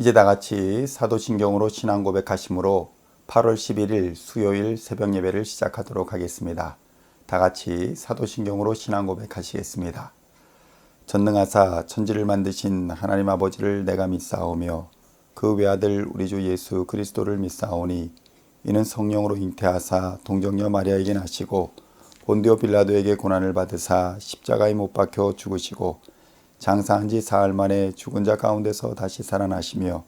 이제 다같이 사도신경으로 신앙 고백하심으로 8월 11일 수요일 새벽 예배를 시작하도록 하겠습니다. 다같이 사도신경으로 신앙 고백하시겠습니다. 전능하사 천지를 만드신 하나님 아버지를 내가 믿사오며 그 외아들 우리 주 예수 그리스도를 믿사오니 이는 성령으로 잉태하사 동정녀 마리아에게 나시고 본디오 빌라도에게 고난을 받으사 십자가에 못 박혀 죽으시고 장사한 지 사흘 만에 죽은 자 가운데서 다시 살아나시며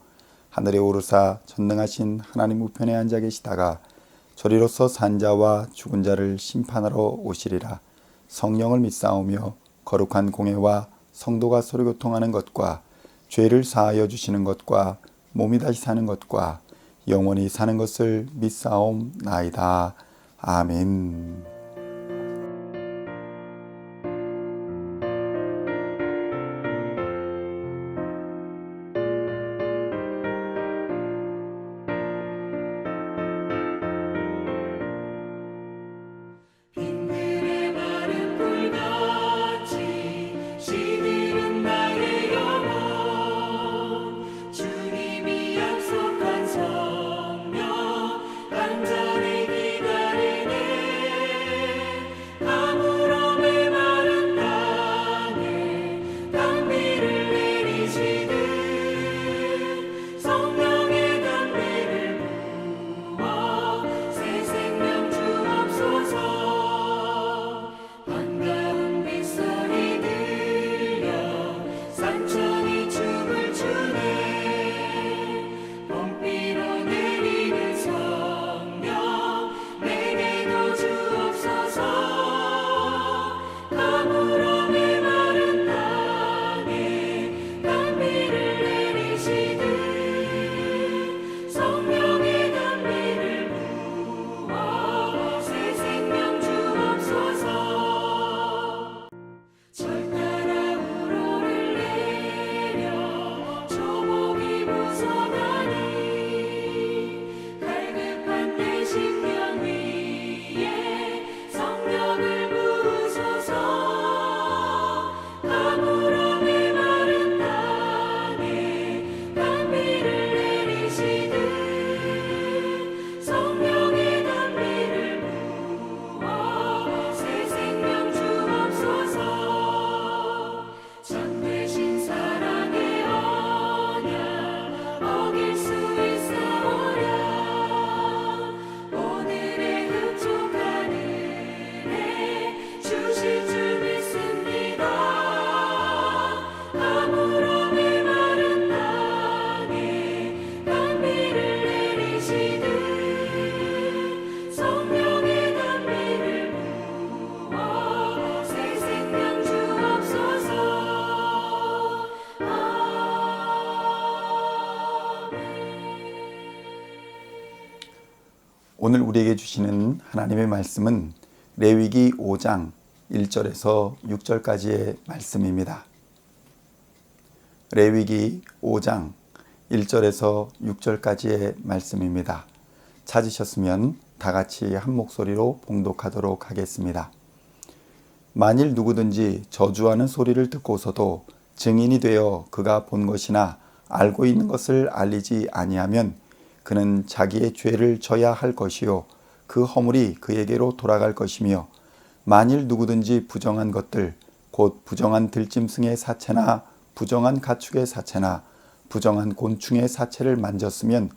하늘에 오르사 전능하신 하나님 우편에 앉아 계시다가 저리로서 산 자와 죽은 자를 심판하러 오시리라. 성령을 믿사오며 거룩한 공회와 성도가 서로 교통하는 것과 죄를 사하여 주시는 것과 몸이 다시 사는 것과 영원히 사는 것을 믿사옵나이다. 아멘. 오늘 우리에게 주시는 하나님의 말씀은 레위기 5장 1절에서 6절까지의 말씀입니다. 레위기 5장 1절에서 6절까지의 말씀입니다. 찾으셨으면 다 같이 한 목소리로 봉독하도록 하겠습니다. 만일 누구든지 저주하는 소리를 듣고서도 증인이 되어 그가 본 것이나 알고 있는 것을 알리지 아니하면 그는 자기의 죄를 져야 할 것이요 그 허물이 그에게로 돌아갈 것이며 만일 누구든지 부정한 것들 곧 부정한 들짐승의 사체나 부정한 가축의 사체나 부정한 곤충의 사체를 만졌으면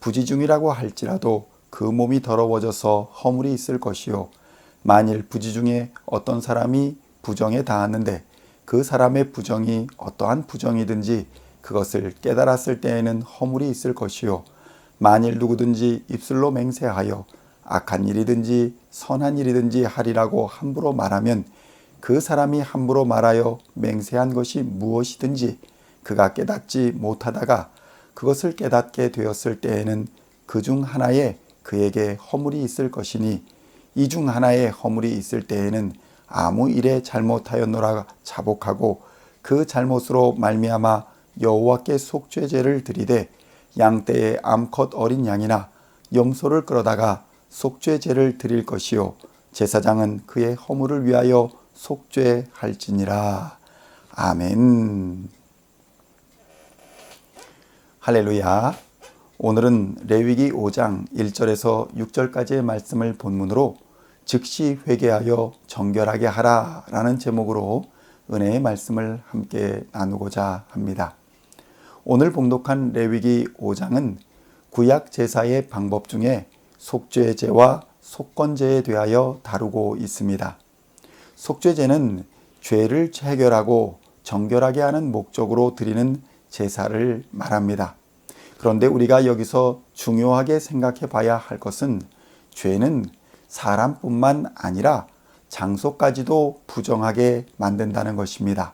부지중이라고 할지라도 그 몸이 더러워져서 허물이 있을 것이요 만일 부지중에 어떤 사람이 부정에 닿았는데 그 사람의 부정이 어떠한 부정이든지 그것을 깨달았을 때에는 허물이 있을 것이요 만일 누구든지 입술로 맹세하여 악한 일이든지 선한 일이든지 하리라고 함부로 말하면 그 사람이 함부로 말하여 맹세한 것이 무엇이든지 그가 깨닫지 못하다가 그것을 깨닫게 되었을 때에는 그 중 하나에 그에게 허물이 있을 것이니 이 중 하나에 허물이 있을 때에는 아무 일에 잘못하였노라 자복하고 그 잘못으로 말미암아 여호와께 속죄제를 드리되 양떼의 암컷 어린 양이나 염소를 끌어다가 속죄제를 드릴 것이요 제사장은 그의 허물을 위하여 속죄할지니라. 아멘. 할렐루야. 오늘은 레위기 5장 1절에서 6절까지의 말씀을 본문으로 즉시 회개하여 정결하게 하라 라는 제목으로 은혜의 말씀을 함께 나누고자 합니다. 오늘 봉독한 레위기 5장은 구약 제사의 방법 중에 속죄제와 속건제에 대하여 다루고 있습니다. 속죄제는 죄를 해결하고 정결하게 하는 목적으로 드리는 제사를 말합니다. 그런데 우리가 여기서 중요하게 생각해 봐야 할 것은 죄는 사람뿐만 아니라 장소까지도 부정하게 만든다는 것입니다.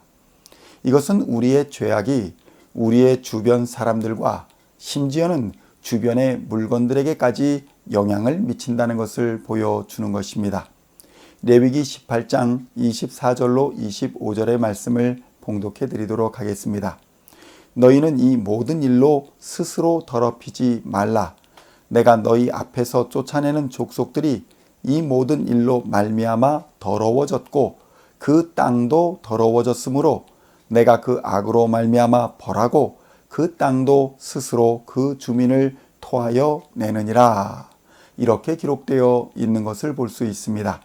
이것은 우리의 죄악이 우리의 주변 사람들과 심지어는 주변의 물건들에게까지 영향을 미친다는 것을 보여주는 것입니다. 레위기 18장 24절로 25절의 말씀을 봉독해 드리도록 하겠습니다. 너희는 이 모든 일로 스스로 더럽히지 말라. 내가 너희 앞에서 쫓아내는 족속들이 이 모든 일로 말미암아 더러워졌고 그 땅도 더러워졌으므로 내가 그 악으로 말미암아 벌하고 그 땅도 스스로 그 주민을 토하여 내느니라. 이렇게 기록되어 있는 것을 볼 수 있습니다.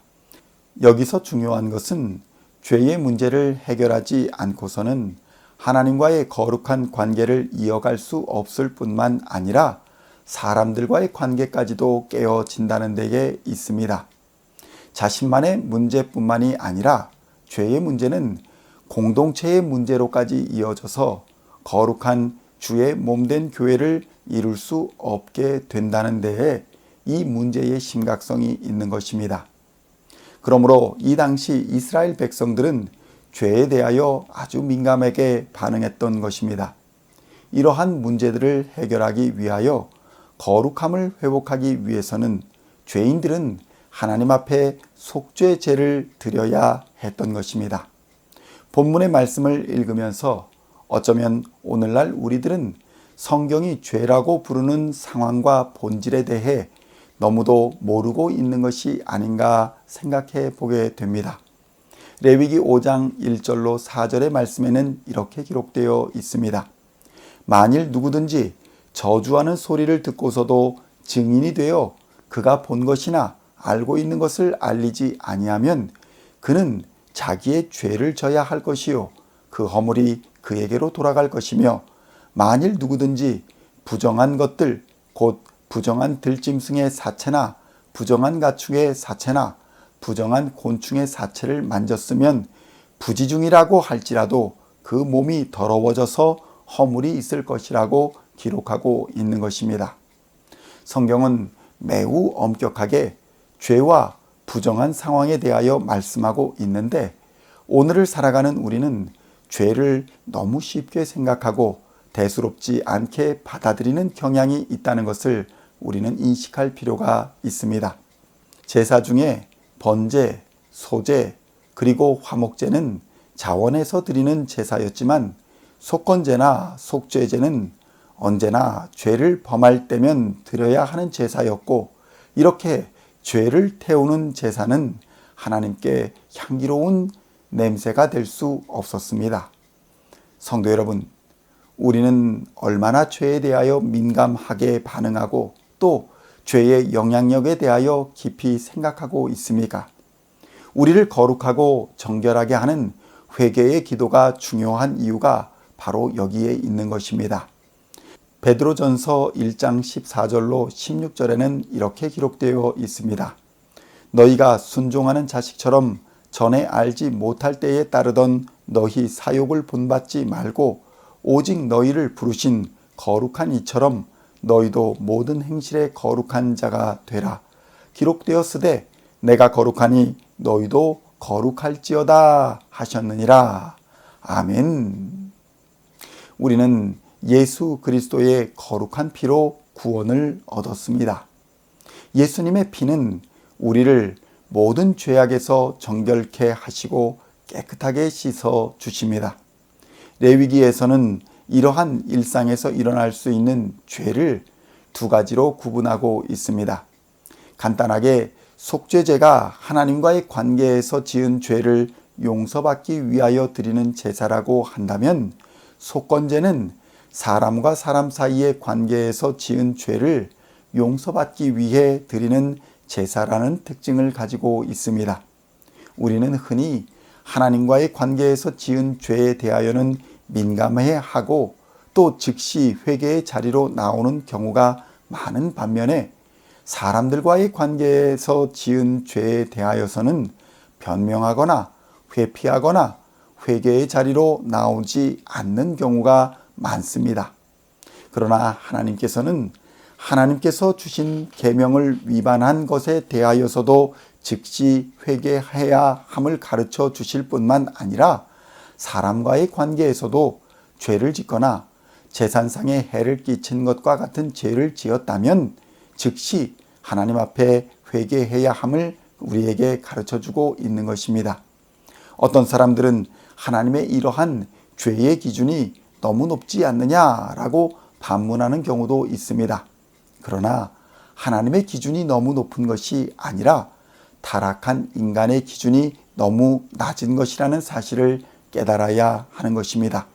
여기서 중요한 것은 죄의 문제를 해결하지 않고서는 하나님과의 거룩한 관계를 이어갈 수 없을 뿐만 아니라 사람들과의 관계까지도 깨어진다는 데에 있습니다. 자신만의 문제뿐만이 아니라 죄의 문제는 공동체의 문제로까지 이어져서 거룩한 주의 몸된 교회를 이룰 수 없게 된다는 데에 이 문제의 심각성이 있는 것입니다. 그러므로 이 당시 이스라엘 백성들은 죄에 대하여 아주 민감하게 반응했던 것입니다. 이러한 문제들을 해결하기 위하여 거룩함을 회복하기 위해서는 죄인들은 하나님 앞에 속죄제를 드려야 했던 것입니다. 본문의 말씀을 읽으면서 어쩌면 오늘날 우리들은 성경이 죄라고 부르는 상황과 본질에 대해 너무도 모르고 있는 것이 아닌가 생각해 보게 됩니다. 레위기 5장 1절로 4절의 말씀에는 이렇게 기록되어 있습니다. 만일 누구든지 저주하는 소리를 듣고서도 증인이 되어 그가 본 것이나 알고 있는 것을 알리지 아니하면 그는 자기의 죄를 져야 할 것이요 그 허물이 그에게로 돌아갈 것이며 만일 누구든지 부정한 것들 곧 부정한 들짐승의 사체나 부정한 가축의 사체나 부정한 곤충의 사체를 만졌으면 부지중이라고 할지라도 그 몸이 더러워져서 허물이 있을 것이라고 기록하고 있는 것입니다. 성경은 매우 엄격하게 죄와 부정한 상황에 대하여 말씀하고 있는데 오늘을 살아가는 우리는 죄를 너무 쉽게 생각하고 대수롭지 않게 받아들이는 경향이 있다는 것을 우리는 인식할 필요가 있습니다. 제사 중에 번제, 소제, 그리고 화목제는 자원해서 드리는 제사였지만 속건제나 속죄제는 언제나 죄를 범할 때면 드려야 하는 제사였고 이렇게 죄를 태우는 제사는 하나님께 향기로운 냄새가 될 수 없었습니다. 성도 여러분, 우리는 얼마나 죄에 대하여 민감하게 반응하고 또 죄의 영향력에 대하여 깊이 생각하고 있습니까? 우리를 거룩하고 정결하게 하는 회개의 기도가 중요한 이유가 바로 여기에 있는 것입니다. 베드로전서 1장 14절로 16절에는 이렇게 기록되어 있습니다. 너희가 순종하는 자식처럼 전에 알지 못할 때에 따르던 너희 사욕을 본받지 말고 오직 너희를 부르신 거룩한 이처럼 너희도 모든 행실에 거룩한 자가 되라. 기록되었으되 내가 거룩하니 너희도 거룩할지어다 하셨느니라. 아멘. 우리는 예수 그리스도의 거룩한 피로 구원을 얻었습니다. 예수님의 피는 우리를 모든 죄악에서 정결케 하시고 깨끗하게 씻어 주십니다. 레위기에서는 이러한 일상에서 일어날 수 있는 죄를 두 가지로 구분하고 있습니다. 간단하게 속죄제가 하나님과의 관계에서 지은 죄를 용서받기 위하여 드리는 제사라고 한다면 속건제는 사람과 사람 사이의 관계에서 지은 죄를 용서받기 위해 드리는 제사라는 특징을 가지고 있습니다. 우리는 흔히 하나님과의 관계에서 지은 죄에 대하여는 민감해 하고 또 즉시 회개의 자리로 나오는 경우가 많은 반면에 사람들과의 관계에서 지은 죄에 대하여서는 변명하거나 회피하거나 회개의 자리로 나오지 않는 경우가 많습니다. 그러나 하나님께서 주신 계명을 위반한 것에 대하여서도 즉시 회개해야 함을 가르쳐 주실 뿐만 아니라 사람과의 관계에서도 죄를 짓거나 재산상의 해를 끼친 것과 같은 죄를 지었다면 즉시 하나님 앞에 회개해야 함을 우리에게 가르쳐 주고 있는 것입니다. 어떤 사람들은 하나님의 이러한 죄의 기준이 너무 높지 않느냐라고 반문하는 경우도 있습니다. 그러나 하나님의 기준이 너무 높은 것이 아니라 타락한 인간의 기준이 너무 낮은 것이라는 사실을 깨달아야 하는 것입니다.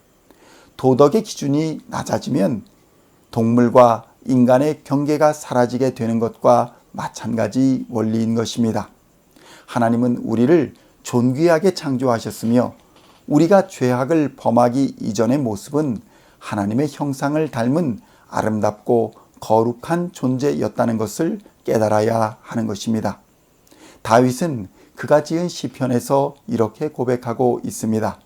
도덕의 기준이 낮아지면 동물과 인간의 경계가 사라지게 되는 것과 마찬가지 원리인 것입니다. 하나님은 우리를 존귀하게 창조하셨으며 우리가 죄악을 범하기 이전의 모습은 하나님의 형상을 닮은 아름답고 거룩한 존재였다는 것을 깨달아야 하는 것입니다. 다윗은 그가 지은 시편에서 이렇게 고백하고 있습니다.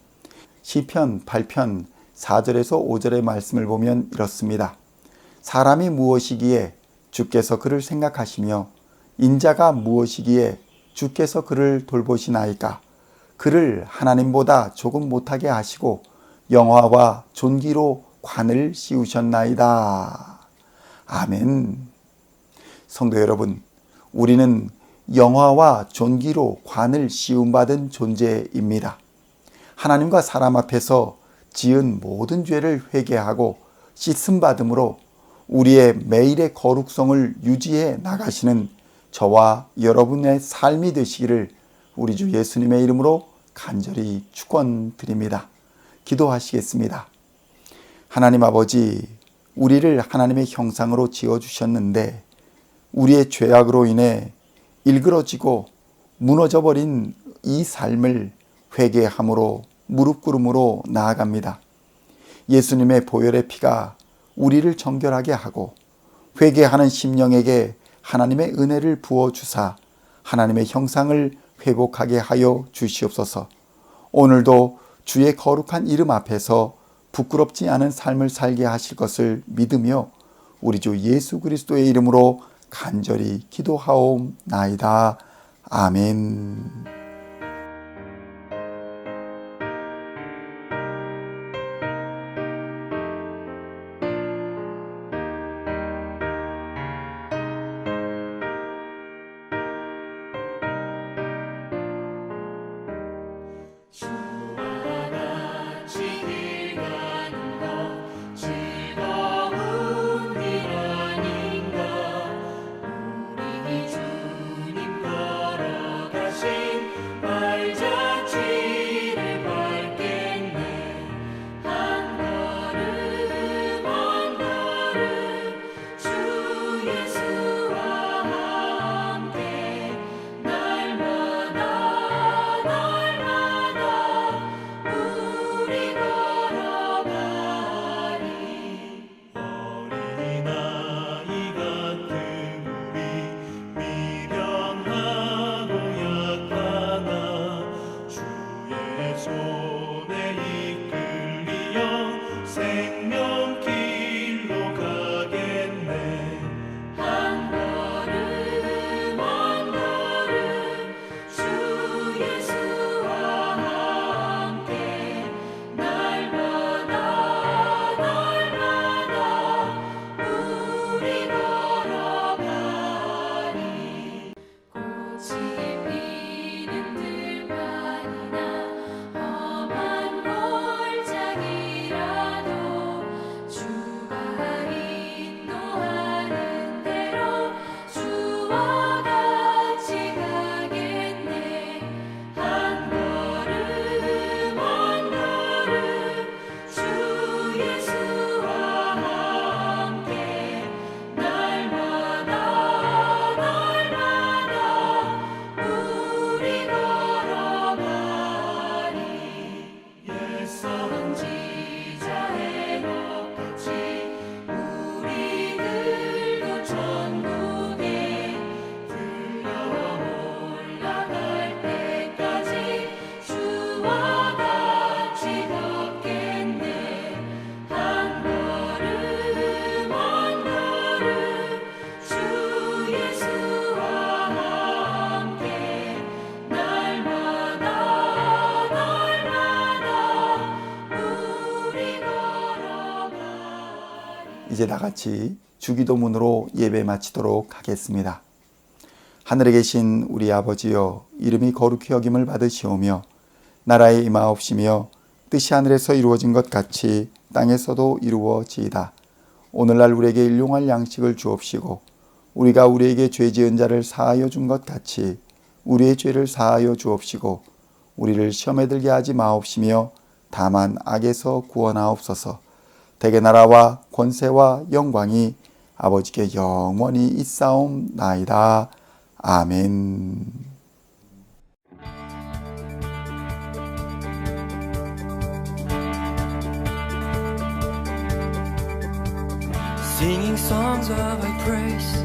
시편 8편 4절에서 5절의 말씀을 보면 이렇습니다. 사람이 무엇이기에 주께서 그를 생각하시며 인자가 무엇이기에 주께서 그를 돌보시나이까. 그를 하나님보다 조금 못하게 하시고 영화와 존귀로 관을 씌우셨나이다. 아멘. 성도 여러분, 우리는 영화와 존귀로 관을 씌움받은 존재입니다. 하나님과 사람 앞에서 지은 모든 죄를 회개하고 씻음받음으로 우리의 매일의 거룩성을 유지해 나가시는 저와 여러분의 삶이 되시기를 우리 주 예수님의 이름으로 간절히 축원드립니다. 기도하시겠습니다. 하나님 아버지, 우리를 하나님의 형상으로 지어주셨는데 우리의 죄악으로 인해 일그러지고 무너져버린 이 삶을 회개함으로 무릎 꿇음으로 나아갑니다. 예수님의 보혈의 피가 우리를 정결하게 하고 회개하는 심령에게 하나님의 은혜를 부어주사 하나님의 형상을 회복하게 하여 주시옵소서. 오늘도 주의 거룩한 이름 앞에서 부끄럽지 않은 삶을 살게 하실 것을 믿으며 우리 주 예수 그리스도의 이름으로 간절히 기도하옵나이다. 아멘. 주님 걸어가신 이제 다 같이 주기도문으로 예배 마치도록 하겠습니다. 하늘에 계신 우리 아버지여, 이름이 거룩히 여김을 받으시오며 나라에 임하옵시며 뜻이 하늘에서 이루어진 것 같이 땅에서도 이루어지이다. 오늘날 우리에게 일용할 양식을 주옵시고 우리가 우리에게 죄 지은 자를 사하여 준 것 같이 우리의 죄를 사하여 주옵시고 우리를 시험에 들게 하지 마옵시며 다만 악에서 구원하옵소서. 대개 나라와 권세와 영광이 아버지께 영원히 있사옵나이다. 아멘. Singing songs of thy praise,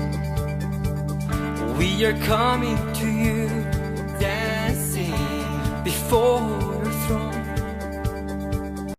we are coming to you, dancing before your throne.